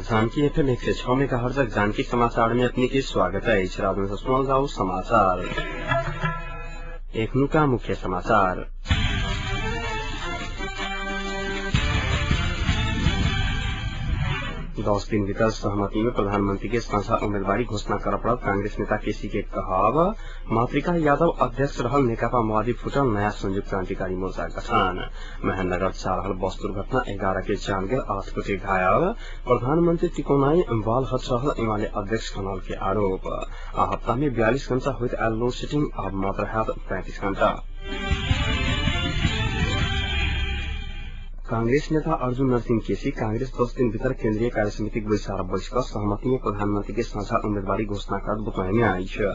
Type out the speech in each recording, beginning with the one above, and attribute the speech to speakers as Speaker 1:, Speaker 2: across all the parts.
Speaker 1: Janaki FM 106 megahertz Janaki समाचार में अपनी की स्वागत है। सुनल जाओ समाचार। एक का मुख्य समाचार। 10 दिन भीतर सहमति में प्रधानमंत्री के साझा उम्मीदवारी घोषणा कर पड़ल कांग्रेस नेता केसी के कहब। मातृका यादव अध्यक्ष रहल नेकपा माओवादी फुटल नया संयुक्त क्रांतिकारी मोर्चा गठन। महेंद्रनगर जा रहल बस दुर्घटना 11 के जान गेल 8 गोटे घायल। प्रधानमंत्री टिकोनाई बाल हट रहल एमाले अध्यक्ष खनाल के आरोप। हफ्ता में 42 घंटा होइत आयल लोड शेडिंग अब मात्र हैत 35 घंटा। कांग्रेस नेता अर्जुन नरसिंह केसी कांग्रेस 10 दिन भीतर केंद्रीय कार्यसमिति बैसार बैसक सहमति में प्रधानमंत्री के साझा उम्मीदवारी घोषणा कर बताए में आई है।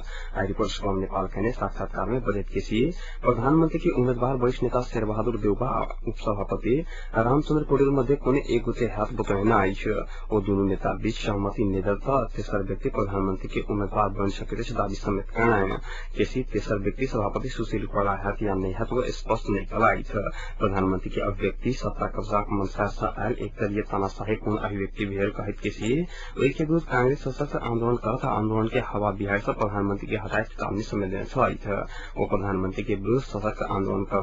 Speaker 1: रिपोर्ट फ्रॉम नेपाल कहने साक्षात्कार में बजट केसी प्रधानमंत्री के उम्मीदवार वरिष्ठ नेता शेरबहादुर देउबा उपसभापति रामचंद्र पौडेल मध्ये कुनै एक गोटे हाथ बताए में आई है। वो दोनों नेता बीच सहमति निदरता तेसर व्यक्ति प्रधानमंत्री के उम्मीदवार बन सके दावी समेत करना। केसी तेसर व्यक्ति सभापति सुशील कोइराला हाथ या नहीं हाथ वो स्पष्ट नहीं कलाई था। प्रधानमंत्री के अभिव्यक्ति सत्ता कब्जा मंशा से आयल एक तरीय तानाशाहीपूर्ण अभिव्यक्ति भेड़ कहित किसी के विरुद्ध कांग्रेस सशस्त्र आंदोलन करता आंदोलन के हवा बिहार से प्रधानमंत्री के हटाए चेतावनी संवेदन चलाई था। वो प्रधानमंत्री के विरुद्ध सशक्त आंदोलन कर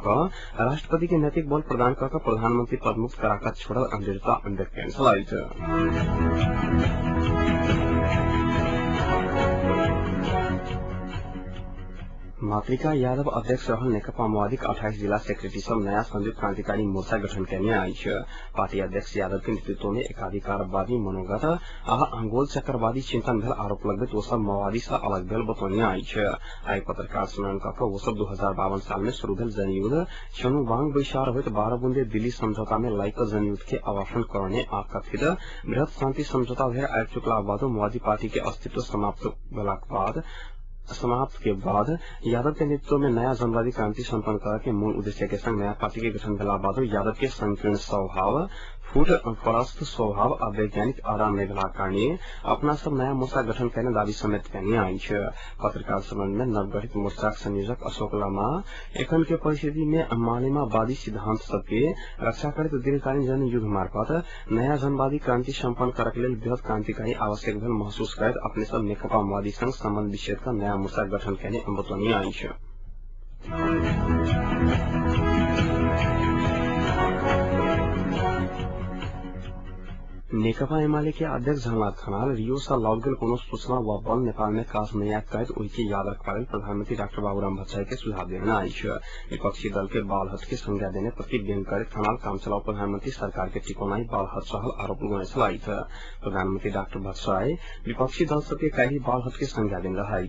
Speaker 1: राष्ट्रपति के नैतिक बल प्रदान कर प्रधानमंत्री पद मुक्त कराकर छोड़ल अमृता अम्बेडकर चलाई था। मातृका यादव अध्यक्ष रहल नेकपा माओवादी 28 जिला सेक्रेटरी सब नया संयुक्त क्रांतिकारी मोर्चा गठन करने आई है। पार्टी अध्यक्ष यादव के नेतृत्व में एकाधिकारवादी मनोगत अंगोल चक्रवादी चिंतन भेल आरोप लगभग वो सब माओवादी से अलग भेल बतौने आई है। आई पत्रकार सम्मेलन कर वो सब 2052 साल में शुरू भेल जनयुद्ध चनु वांग बैसार होते 12 बूंदे दिल्ली समझौता में लाइक जनयुद्ध के आवासन करने आ कथित बृहत शांति समझौता भेल आय चुकला बाद माओवादी पार्टी के अस्तित्व समाप्त के बाद यादव के नेतृत्व में नया जनवादी क्रांति संपन्न करने के मूल उद्देश्य के संग नया पार्टी के गठन भेला बाद यादव के संकीर्ण स्वभाव फूट परस्त स्वभाव अवैज्ञानिक आराम में भेला कारणे अपना सब नया मोर्चा गठन करने दावी समेत करने आई है। पत्रकार सम्मेलन में नवगठित मोर्चा संयोजक अशोक लामा एखन के परिस्थिति में मालेमावादी सिद्धांत सबके रक्षा करते दीर्घकालीन जन युद्ध मार्फत नया जनवादी क्रांति संपन्न करके लेल बृहत क्रांतिकारी आवश्यक भेल महसूस कर अपने सब नेकपा माओवादी संग संबंध विच्छेद का नया मोर्चा गठन करने बतौनी आई है। नेकपा एमाले के अध्यक्ष झलनाथ खनाल रियो से लौट गए कोनो सूचना व बल नेपाल में कास नया कैद उनके याद रखने प्रधानमंत्री डॉक्टर बाबूराम भट्टराई के सुझाव देने आई है। विपक्षी दल के बाल हट की संज्ञा देने प्रति व्यंग कर खनाल काम चलाओ प्रधानमंत्री सरकार के टिकोनाई बाल हट सहल आरोप लगाने चलाई था। प्रधानमंत्री डॉक्टर भट्टराई विपक्षी दल सबके कई बाल हट की संज्ञा देने रहा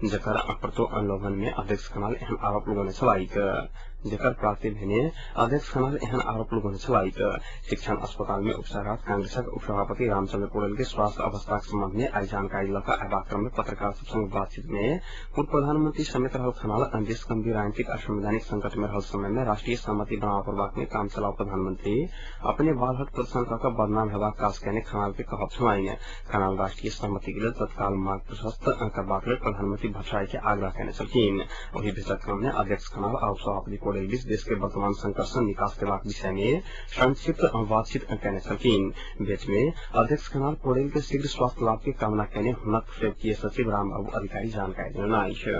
Speaker 1: जकर अप्रतो अनुलोभन में अध्यक्ष खनाल एहन आरोप लगाने चलाई था। जेकर प्राप्ति भेने अध्यक्ष खनाल एहन आरोप लगाने चलाई था। शिक्षण अस्पताल में उपचाररत कांग्रेसक उपसभापति रामचंद्र पौडेल के स्वास्थ्य अवस्था के संबंध में आई जानकारी लगा आवाक क्रम में पत्रकार संग बातचीत में पूर्व प्रधानमंत्री समेत रहल खनाल देश गंभीर राजनीतिक और संवैधानिक संकट में रहल समय में राष्ट्रीय सहमति बनावा करबाक में काम चलाओ प्रधानमंत्री अपने बाल हट प्रदर्शन कर बदनाम हेबाक काज कहने खनाल के कहब सुनाई। खनाल राष्ट्रीय सहमति के लिए तत्काल मार्ग प्रशस्त करबाक लेल प्रधानमंत्री भट्टराई के आग्रह करने छलखिन। वही भेजक क्रम में अध्यक्ष खनाल और उपसभापति पौडेल बीच देश के वर्तमान संकट से निकास करबाक विषय में संक्षिप्त बातचीत करने छलखिन। भेंट में अध्यक्ष खनाल पौडेल के शीघ्र स्वास्थ्य लाभ की कामना करने हुनक सेवकीय सचिव रामबाबू अधिकारी जानकारी देने आई है।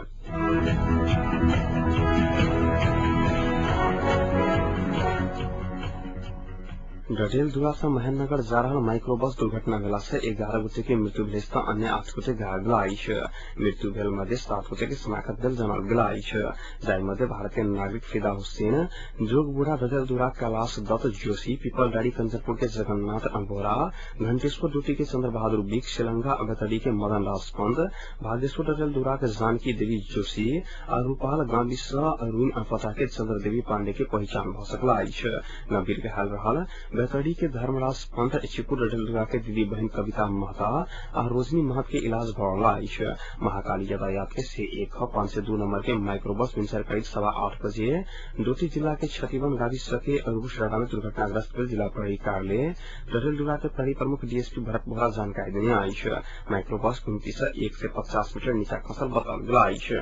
Speaker 1: डडेलधुरा से महेंद्रनगर जा रहा माइक्रोबस दुर्घटना भेला से 11 गोटे की मृत्यु भेल अन्य 8 गोटे घायल भेल आई है। मृत्यु भेल मध्य 7 गोटे के शनाख्त भेल जनल गेल आई है। जाहि मध्य भारतीय नागरिक फिदा हुसैन जोगबुढ़ा डडेलधुरा कैलाश दत्त जोशी पीपलडाड़ी कंचनपुर के जगन्नाथ बोरा घंटेश्वर डूटी के चंद्र बहादुर बिक श्रीलंका अगतड़ी के मदन राज पंत भागेश्वर डडेलधुरा के जानकी देवी जोशी और रूपाल गांधी रुइन पता के चंद्र देवी पांडे की पहचान भ सकल आई है। गंभीर घायल रहल बेतड़ी के धर्मराज पंत चिपुर डडेलधुरा के दीदी बहन कविता महता और रोजनी महत के इलाज भरला आई है। महाकाली यातायात के C1 502 नंबर के माइक्रोबस विंचर करीब 8:15 बजे डोटी जिला के क्षतिवन गाविस के अरुबुसराडा में दुर्घटनाग्रस्त भेल जिला प्रहरी कार्यालय डडेलधुरा के प्रहरी प्रमुख डीएसपी भरत बोहरा जानकारी देने आई है। माइक्रोबस 29 से 1 से 50 मीटर नीचा खसल बताल गेल आई है।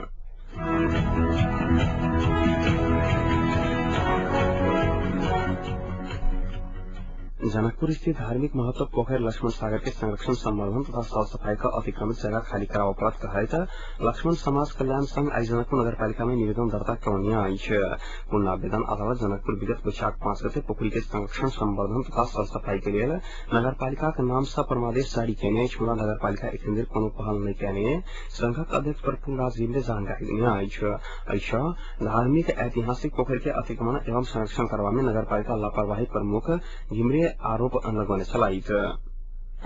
Speaker 1: जनकपुर स्थित धार्मिक महत्व पोखर लक्ष्मण सागर के संरक्षण संवर्धन तथा साफ सफाई का अतिक्रमित जगह खाली कराव अपराध कहित लक्ष्मण समाज कल्याण संघ आज जनकपुर नगरपालिका में निवेदन दर्ता करने आई है। पूर्ण आवेदन अदालत जनकपुर विगत वैशाख 5 गते पोखरी के संरक्षण संवर्धन तथा साफ सफाई के लिए नगरपालिका के नाम से परमादेश जारी करने छोड़ा नगरपालिका एक कोनो पहल नहीं करने संघक अध्यक्ष प्रफुल्ल राज ने जानकारी देने आई है। ऐसा धार्मिक ऐतिहासिक पोखर के अतिक्रमण एवं संरक्षण करवा में नगरपालिका लापरवाही प्रमुख घिमरे आरोप लगाउने चलाइछ।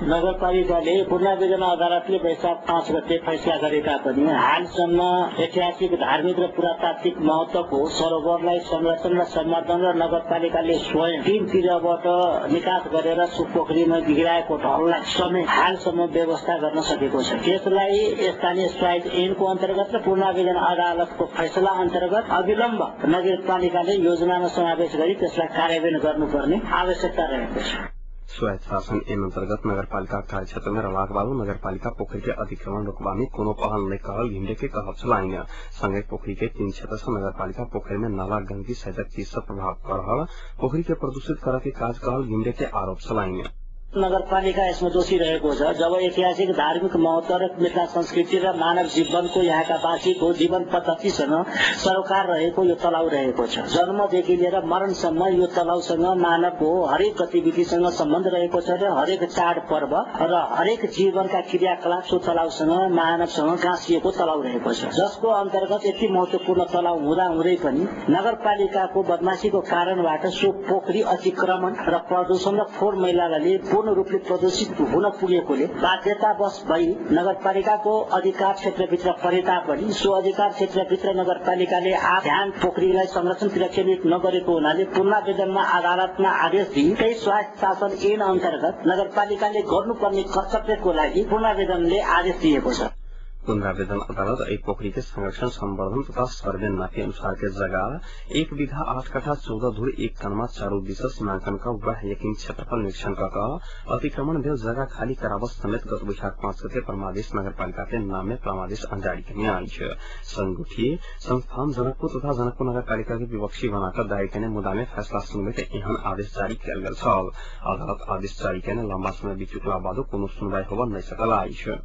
Speaker 2: नगरपालिकाले पुनरावेदन अदालतले वैशाख 5 गते फैसला गरेका पनि हालसम्म ऐतिहासिक धार्मिक र पुरातात्विक महत्वको सरोवरलाई संरक्षण र सम्वर्धन र नगरपालिकाले स्वयं तीनतिरबाट निकास गरेर सुपोखरीमा गिराएको ढललाई समेत हालसम्म व्यवस्था गर्न सकेको छ। त्यसलाई स्थानीय स्वायत्त ऐनको अन्तर्गत र पुनरावेदन अदालतको फैसला अन्तर्गत अविलम्ब नगरपालिकाले योजनामा समावेश गरी त्यसलाई कार्यान्वयन गर्नुपर्ने आवश्यकता रहेको छ।
Speaker 1: स्वायत्त शासन ऐन अंतर्गत नगरपालिका कार्यक्षेत्र में रलाकबालू नगरपालिका पोखरी के अतिक्रमण रोकवा में कोनो पहल नहीं कहल घिमरे के कहब चलाइन संगे पोखरी के 3 क्षेत्र से नगरपालिका पोखरी में नाला गंदगी सहित चीज से प्रभाव कर रहा पोखरी के प्रदूषित करे के काज कहल घिमरे के आरोप चलाइन।
Speaker 2: नगरपालिका यसमा दोषी रहेको छ। जब ऐतिहासिक धार्मिक महत्व र मिथिला संस्कृति र मानव जीवनको यहाँका वासीको जीवन पद्धतिसँग सरोकार रहेको यो तलाउ रहेको छ। जन्मदेखि लिएर मरणसम्म यो तलाउसँग मानवको हरेक गतिविधिसँग सम्बन्ध रहेको छ र हरेक चाड पर्व र हरेक जीवनका क्रियाकलाप सो तलाउसँग मानवसँग गाँसिएको तलाउ रहेको छ। जसको अन्तर्गत यति महत्वपूर्ण तलाउ हुँदाहुँदै पनि नगरपालिकाको बदमाशीको कारणबाट सो पोखरी अतिक्रमण र प्रदूषण र फोहोर मैलाले पूर्ण रूपले प्रदूषित हुन पुगेकोले बाध्यतावश भई नगरपालिकाको अधिकार क्षेत्रभित्र परे तापनि सो अधिकार क्षेत्रभित्र नगरपालिकाले ध्यान पोखरीलाई संरक्षण केन्द्रित नगरेको हुनाले पुनरावेदनमा अदालतमा आदेश दिई त्यही स्वायत्त शासन ऐन अन्तर्गत नगरपालिकाले गर्नुपर्ने कर्तव्यको लागि पुनरावेदनले आदेश दिएको छ।
Speaker 1: पुनरावेदन अदालत एक पोखरी के संरक्षण संवर्धन तथा सर्वे के अनुसार के जगह 1 बीघा 8 कट्ठा 14 धूर 1 कनमा चारों दिशा सीमांकन का वह यकीन क्षेत्रफल निरीक्षण का अतिक्रमण भेल जगह खाली करावत समेत गत वैशाख 5 गते परमादेश नगरपालिका के नाम में परमादेश जारी करने आई है। संगठित संस्थान जनकपुर तथा जनकपुर नगरपालिका के विपक्षी बनाकर दायर करने मुद्दा में फैसला सुनबे एहन आदेश जारी किया गया था। अदालत आदेश जारी करने लंबा समय बीत चुकला बादो कोनो सुनवाई होगा नहीं सकल आई है।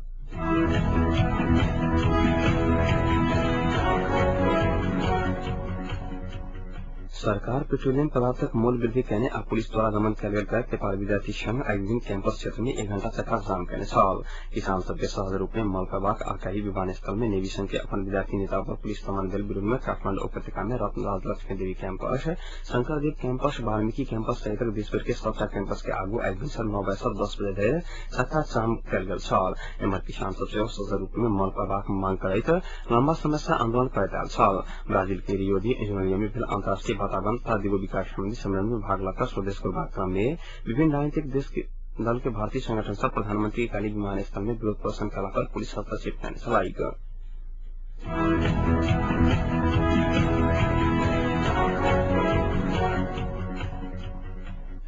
Speaker 1: सरकार पेट्रोलियम पदार्थक मूल्य वृद्धि करने और पुलिस द्वारा दमन किया गया नेपाल विद्यार्थी संघ आज दिन कैंपस क्षेत्र में 1 घंटा चक्का जाम करने छल। किसान सबके सहज रूप में मलप्रवाह आकाही विमानस्थल में नेवी संघ के अपन विद्यार्थी नेता पर पुलिस दमन दल विरुद्ध में काठमांडू उपत्यका में Ratnaraj Laxmi Devi campus Shankardev campus Valmiki campus सहित देशभर के सबका कैंपस के आगू आज दिन 9 बजे से 10 बजे धरि चक्का जाम किया गया छल। एमर किसान सबसे सहज रूप में मलप्रवाह मांग करैत लंबा समय से आंदोलन करैत आयल छल। ब्राजील के रियो डी जेनेरियो में अंतर्राष्ट्रीय वातावरण तथा द्वीप विकास संबंधी सम्मेलन में भाग लेकर स्वदेश को क्रम में विभिन्न राजनीतिक देश के दल के भारतीय संगठन से प्रधानमंत्री काली विमानस्थल में विरोध प्रदर्शन कराकर पुलिस हस्तक्षेप करने चलाई।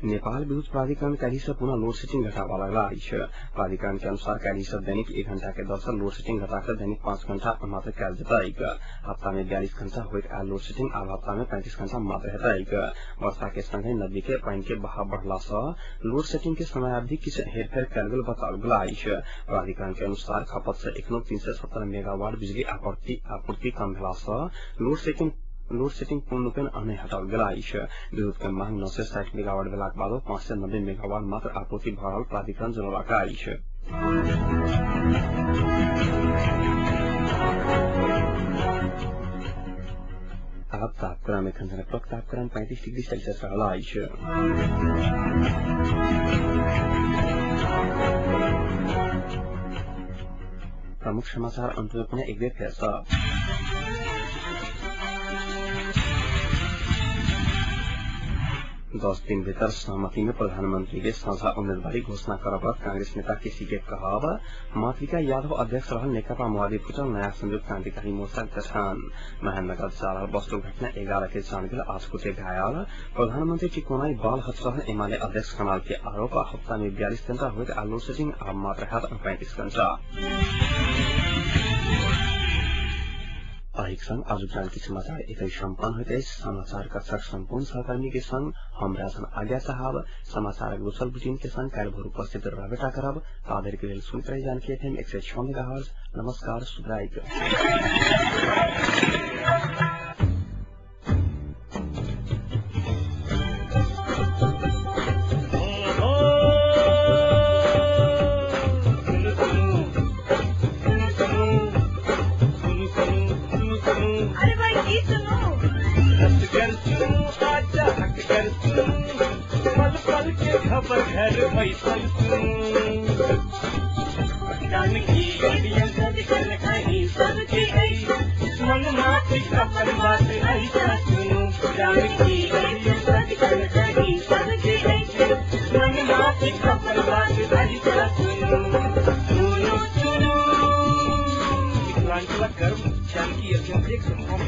Speaker 1: नेपाल विद्युत प्राधिकरण कैली से पुनः लोड सेटिंग घटावा लगला है। प्राधिकरण के अनुसार कैली से दैनिक 1 घंटा के दर से लोड सेटिंग घटाकर दैनिक 5 घंटा मात्र कैल जताएगा। हफ्ता में 42 घंटा हुए लोड सेटिंग अब हफ्ता में 35 घंटा मात्र हटाएगा। वर्षा के संगे नदी के पानी के बहाव बढ़ला से लोड सेटिंग के समय अवधि किसी हेरफेर कैल गल बताओ गला है। प्राधिकरण के अनुसार खपत से 370 मेगावाट बिजली आपूर्ति कम भेला से लोड सेटिंग पूर्ण रूपेण अने हटाओ गला है। विद्युत के मांग 960 मेगावाट भेला के बाद 590 मेगावाट मात्र आपूर्ति भ रहल प्राधिकरण जनौलका है। अब तापक्रम में तापक्रम 35 डिग्री सेल्सियस रहला है। प्रमुख समाचार अंत में पुनः एक बार फिर 10 दिन भीतर सहमति में प्रधानमंत्री के साझा उम्मीदवारी घोषणा करब कांग्रेस नेता केसी के कहब मातृका यादव अध्यक्ष रहल नेकपा माओवादी फुटल नया संयुक्त क्रांतिकारी मोर्चा गठन। महेन्द्रनगर चार बस दुर्घटना 11 के जान गेल 8 गोटे घायल। प्रधानमंत्री टिकोनाई बाल हथ रहल एमाले अध्यक्ष कमाल के आरोप हफ्ता में 42 घंटा हुए लोड सेटिंग अब मात्र 35 घंटा। आहिक संग आज जानकी समाचार एक सम्पन्न होते समाचार कक्षक संपूर्ण सहकर्मी के संग हम राजन आज्ञा साहब समाचार गुसल बुलेटिन के संग कार्यभर उपस्थित रहेटा करब तादेर के लिए सुनते रहे जानकी एफएम 106 मेगाहर्ट्ज। नमस्कार शुभरात्रि।
Speaker 3: खबर घर फैसल जानकी सबके मन माफी खबर बात ऐसा सुनो जानकी सबके मन माफी खबर बात ऐसा सुनो सुनो सुनो। जानकी एफएम 106